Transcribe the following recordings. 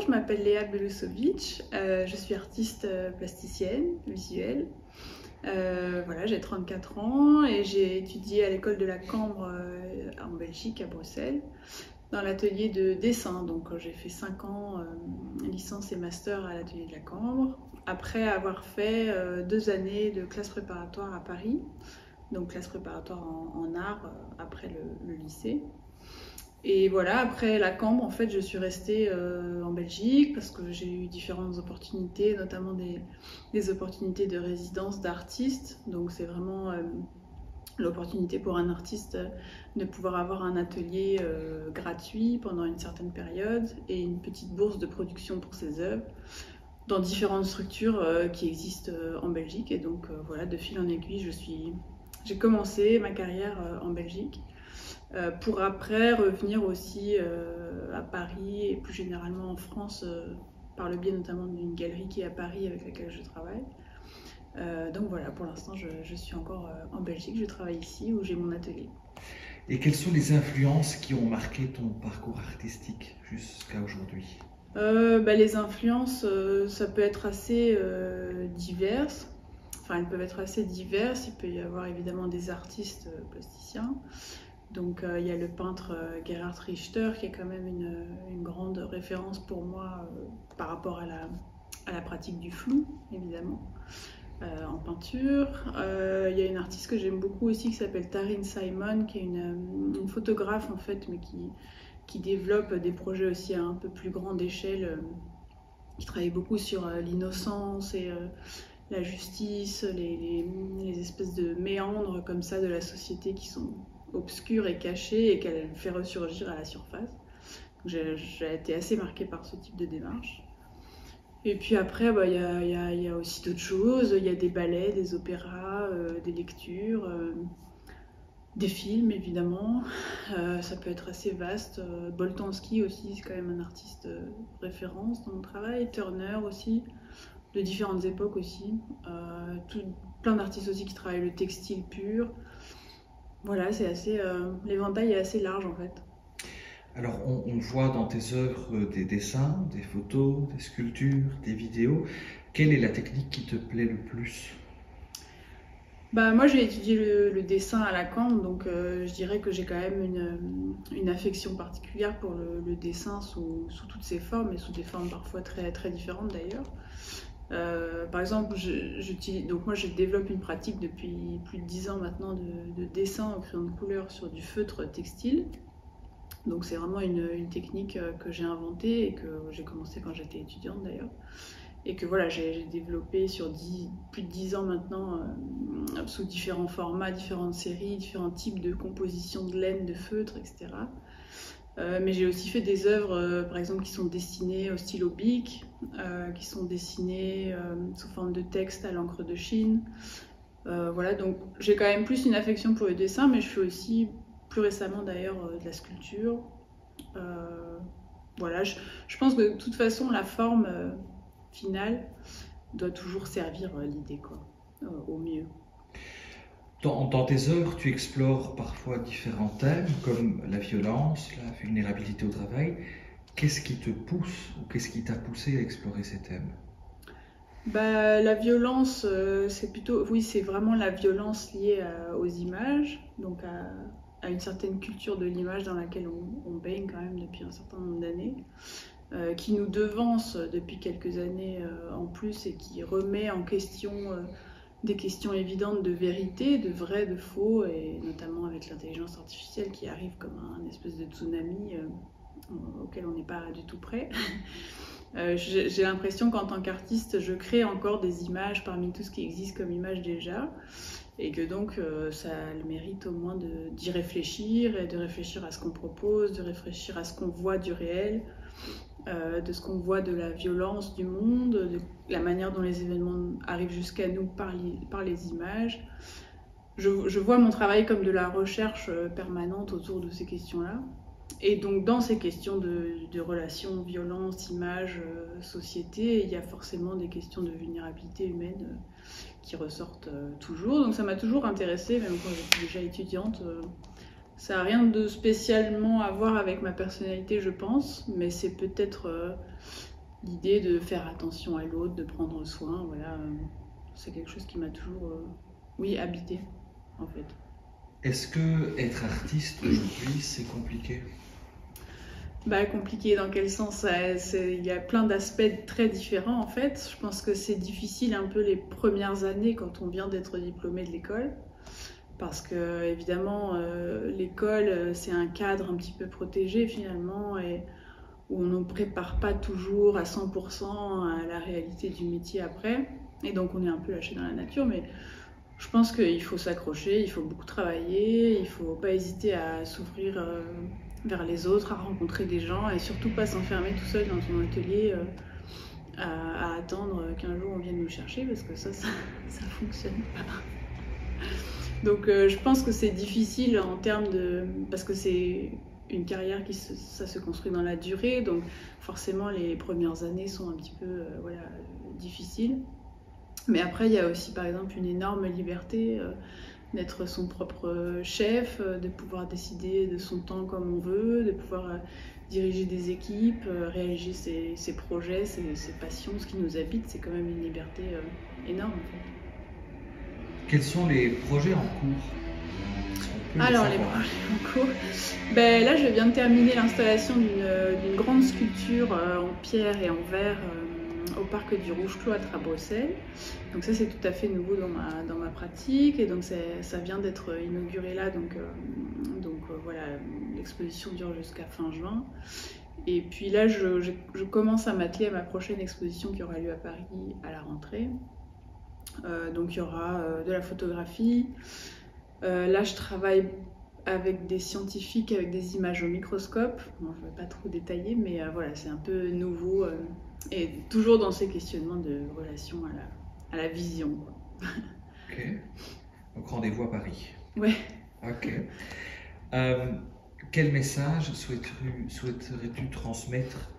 je m'appelle Léa Belousovitch, je suis artiste plasticienne, visuelle. Voilà, j'ai 34 ans et j'ai étudié à l'école de la Cambre en Belgique, à Bruxelles, dans l'atelier de dessin. Donc j'ai fait 5 ans licence et master à l'atelier de la Cambre, après avoir fait 2 années de classe préparatoire à Paris, donc classe préparatoire en art après le lycée. Et voilà, après la Cambre, en fait, je suis restée en Belgique parce que j'ai eu différentes opportunités, notamment des opportunités de résidence d'artiste. Donc c'est vraiment l'opportunité pour un artiste de pouvoir avoir un atelier gratuit pendant une certaine période et une petite bourse de production pour ses œuvres dans différentes structures qui existent en Belgique. Et donc voilà, de fil en aiguille, j'ai commencé ma carrière en Belgique. Pour après revenir aussi à Paris et plus généralement en France par le biais notamment d'une galerie qui est à Paris avec laquelle je travaille. Donc voilà, pour l'instant je suis encore en Belgique, je travaille ici où j'ai mon atelier. Et quelles sont les influences qui ont marqué ton parcours artistique jusqu'à aujourd'hui? Les influences, ça peut être assez diverses. Enfin, elles peuvent être assez diverses. Il peut y avoir évidemment des artistes plasticiens. Donc il y a le peintre Gerhard Richter qui est quand même une grande référence pour moi par rapport à la pratique du flou, évidemment, en peinture. Il y a une artiste que j'aime beaucoup aussi qui s'appelle Taryn Simon, qui est une photographe en fait, mais qui développe des projets aussi à un peu plus grande échelle, qui travaille beaucoup sur l'innocence et la justice, les espèces de méandres comme ça de la société qui sont obscure et cachée et qu'elle fait ressurgir à la surface. J'ai été assez marquée par ce type de démarche. Et puis après, y a aussi d'autres choses. Il y a des ballets, des opéras, des lectures, des films évidemment. Ça peut être assez vaste. Boltanski aussi, c'est quand même un artiste référence dans mon travail. Turner aussi, de différentes époques aussi. Plein d'artistes aussi qui travaillent le textile pur. Voilà, c'est assez. L'éventail est assez large en fait. Alors, on voit dans tes œuvres des dessins, des photos, des sculptures, des vidéos. Quelle est la technique qui te plaît le plus? Moi j'ai étudié le dessin à la Cambre, donc je dirais que j'ai quand même une affection particulière pour le dessin sous toutes ses formes et sous des formes parfois très, très différentes d'ailleurs. Par exemple, moi je développe une pratique depuis plus de 10 ans maintenant de dessin au crayon de couleur sur du feutre textile. Donc c'est vraiment une technique que j'ai inventée et que j'ai commencé quand j'étais étudiante d'ailleurs. Et que voilà, j'ai développé sur plus de 10 ans maintenant sous différents formats, différentes séries, différents types de compositions de laine, de feutre, etc. Mais j'ai aussi fait des œuvres, par exemple, qui sont dessinées au stylo bic, qui sont dessinées sous forme de texte à l'encre de Chine. Voilà, donc j'ai quand même plus une affection pour le dessin, mais je fais aussi, plus récemment d'ailleurs, de la sculpture. Voilà, je pense que de toute façon, la forme finale doit toujours servir l'idée, quoi, au mieux. Dans tes œuvres, tu explores parfois différents thèmes comme la violence, la vulnérabilité au travail. Qu'est-ce qui te pousse ou qu'est-ce qui t'a poussé à explorer ces thèmes? La violence, c'est vraiment la violence liée aux images, donc à une certaine culture de l'image dans laquelle on baigne quand même depuis un certain nombre d'années, qui nous devance depuis quelques années en plus et qui remet en question des questions évidentes de vérité, de vrai, de faux, et notamment avec l'intelligence artificielle qui arrive comme un espèce de tsunami auquel on n'est pas du tout prêt. J'ai l'impression qu'en tant qu'artiste, je crée encore des images parmi tout ce qui existe comme images déjà, et que donc ça a le mérite au moins d'y réfléchir, et de réfléchir à ce qu'on propose, de réfléchir à ce qu'on voit du réel, de ce qu'on voit de la violence du monde, de la manière dont les événements arrivent jusqu'à nous par les images. Je vois mon travail comme de la recherche permanente autour de ces questions-là. Et donc dans ces questions de relations, violence, image, société, il y a forcément des questions de vulnérabilité humaine qui ressortent toujours. Donc ça m'a toujours intéressée, même quand j'étais déjà étudiante. Ça n'a rien de spécialement à voir avec ma personnalité, je pense, mais c'est peut-être l'idée de faire attention à l'autre, de prendre soin, voilà, c'est quelque chose qui m'a toujours, oui, habité en fait. Est-ce que être artiste aujourd'hui, c'est compliqué? Bah, compliqué dans quel sens? Il y a plein d'aspects très différents en fait. Je pense que c'est difficile un peu les premières années quand on vient d'être diplômé de l'école. Parce que évidemment, l'école, c'est un cadre un petit peu protégé finalement, et où on ne prépare pas toujours à 100% à la réalité du métier après. Et donc on est un peu lâché dans la nature, mais je pense qu'il faut s'accrocher, il faut beaucoup travailler, il ne faut pas hésiter à s'ouvrir vers les autres, à rencontrer des gens, et surtout pas s'enfermer tout seul dans son atelier à attendre qu'un jour on vienne nous chercher, parce que ça fonctionne pas. Donc je pense que c'est difficile en termes de... parce que c'est une carrière ça se construit dans la durée, donc forcément les premières années sont un petit peu voilà, difficiles. Mais après il y a aussi par exemple une énorme liberté d'être son propre chef, de pouvoir décider de son temps comme on veut, de pouvoir diriger des équipes, réaliser ses projets, ses passions, ce qui nous habite. C'est quand même une liberté énorme en fait. Quels sont les projets en cours? Alors, les projets en cours, ben, là je viens de terminer l'installation d'une grande sculpture en pierre et en verre au parc du Rouge-Cloître à Bruxelles. Donc ça c'est tout à fait nouveau dans ma pratique, et donc ça vient d'être inauguré là, donc voilà, l'exposition dure jusqu'à fin juin. Et puis là je commence à m'atteler à ma prochaine exposition qui aura lieu à Paris à la rentrée. Donc il y aura de la photographie. Là je travaille avec des scientifiques, avec des images au microscope. Bon, je ne vais pas trop détailler, mais voilà, c'est un peu nouveau et toujours dans ces questionnements de relation à la vision, quoi. Ok. Donc rendez-vous à Paris. Ouais. Ok. Quel message souhaiterais-tu transmettre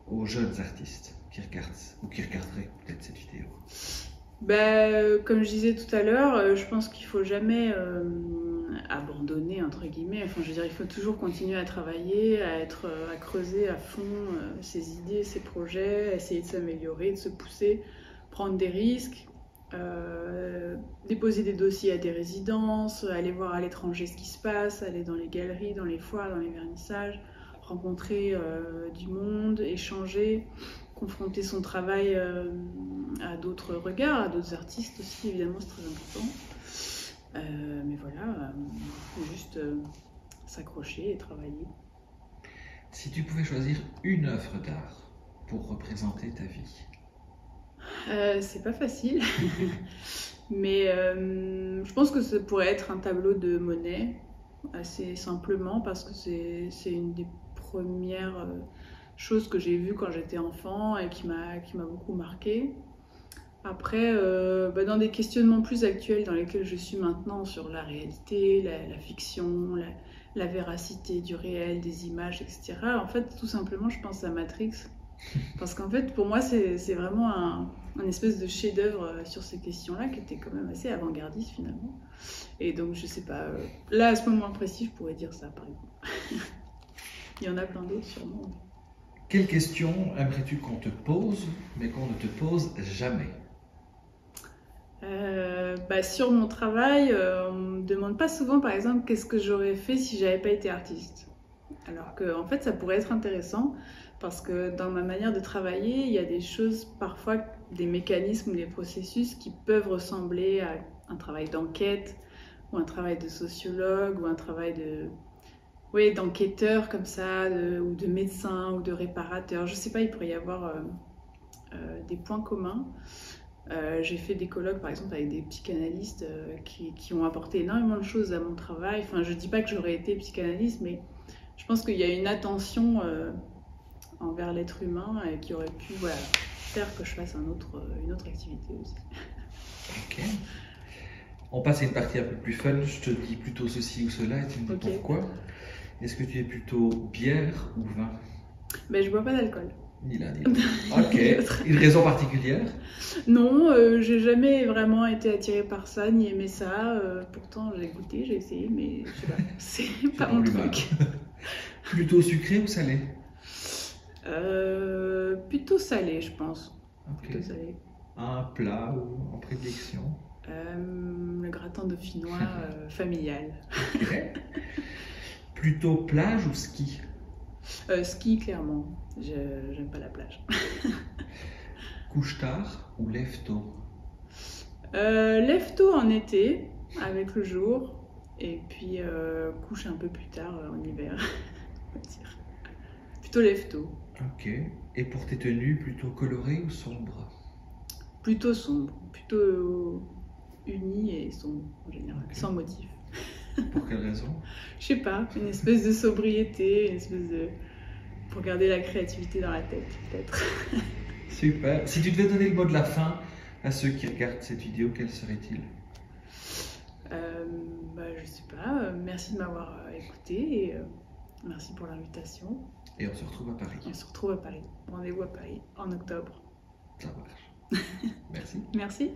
aux jeunes artistes qui regardent ou qui regarderaient peut-être cette vidéo? Comme je disais tout à l'heure, je pense qu'il ne faut jamais abandonner, entre guillemets. Enfin, je veux dire, il faut toujours continuer à travailler, à creuser à fond ses idées, ses projets, essayer de s'améliorer, de se pousser, prendre des risques, déposer des dossiers à des résidences, aller voir à l'étranger ce qui se passe, aller dans les galeries, dans les foires, dans les vernissages, rencontrer du monde, échanger, confronter son travail à d'autres regards, à d'autres artistes aussi, évidemment, c'est très important. Mais voilà, juste s'accrocher et travailler. Si tu pouvais choisir une œuvre d'art pour représenter ta vie? C'est pas facile, mais je pense que ça pourrait être un tableau de Monet, assez simplement, parce que c'est une des premières chose que j'ai vue quand j'étais enfant et qui m'a beaucoup marquée. Après, dans des questionnements plus actuels dans lesquels je suis maintenant sur la réalité, la fiction, la véracité du réel, des images, etc. En fait, tout simplement, je pense à Matrix. Parce qu'en fait, pour moi, c'est vraiment un espèce de chef-d'œuvre sur ces questions-là qui était quand même assez avant-gardiste finalement. Et donc, je sais pas, là, à ce moment précis, je pourrais dire ça, par exemple. Il y en a plein d'autres sûrement. Quelle question aimerais-tu qu'on te pose, mais qu'on ne te pose jamais? Sur mon travail, on me demande pas souvent, par exemple, qu'est-ce que j'aurais fait si j'avais pas été artiste. Alors que, en fait, ça pourrait être intéressant parce que dans ma manière de travailler, il y a des choses, parfois, des mécanismes ou des processus qui peuvent ressembler à un travail d'enquête ou un travail de sociologue ou un travail d'enquêteur comme ça, ou de médecin ou de réparateur. Je sais pas, il pourrait y avoir des points communs. J'ai fait des colloques par exemple avec des psychanalystes qui ont apporté énormément de choses à mon travail. Enfin, je dis pas que j'aurais été psychanalyste, mais je pense qu'il y a une attention envers l'être humain qui aurait pu faire que je fasse une autre activité aussi. Ok. On passe à une partie un peu plus fun. Je te dis plutôt ceci ou cela et tu me dis pourquoi. Est-ce que tu es plutôt bière ou vin? Je bois pas d'alcool. Ni l'un ni l'autre. Ok. Une raison particulière? Non, j'ai jamais vraiment été attirée par ça, ni aimé ça. Pourtant, j'ai goûté, j'ai essayé, mais je sais pas, c'est pas mon truc. Plutôt sucré ou salé? Plutôt salé, je pense. Ok. Plutôt salé. Un plat ou en prédilection? Le gratin dauphinois familial. Ok. Plutôt plage ou ski? Ski, clairement. J'aime pas la plage. Couche tard ou lève tôt? Lève tôt en été, avec le jour, et puis couche un peu plus tard en hiver, on va dire. Plutôt lève tôt. Ok. Et pour tes tenues, plutôt colorées ou sombres? Plutôt sombre, plutôt uni et sombre en général, Ok. sans motif. Pour quelle raison? Je sais pas, une espèce de sobriété, une espèce de... pour garder la créativité dans la tête, peut-être. Super. Si tu devais donner le mot de la fin à ceux qui regardent cette vidéo, quel serait-il? Je sais pas, merci de m'avoir écouté et merci pour l'invitation. Et on se retrouve à Paris. On se retrouve à Paris. Rendez-vous à Paris en octobre. Ça marche. Merci. Merci.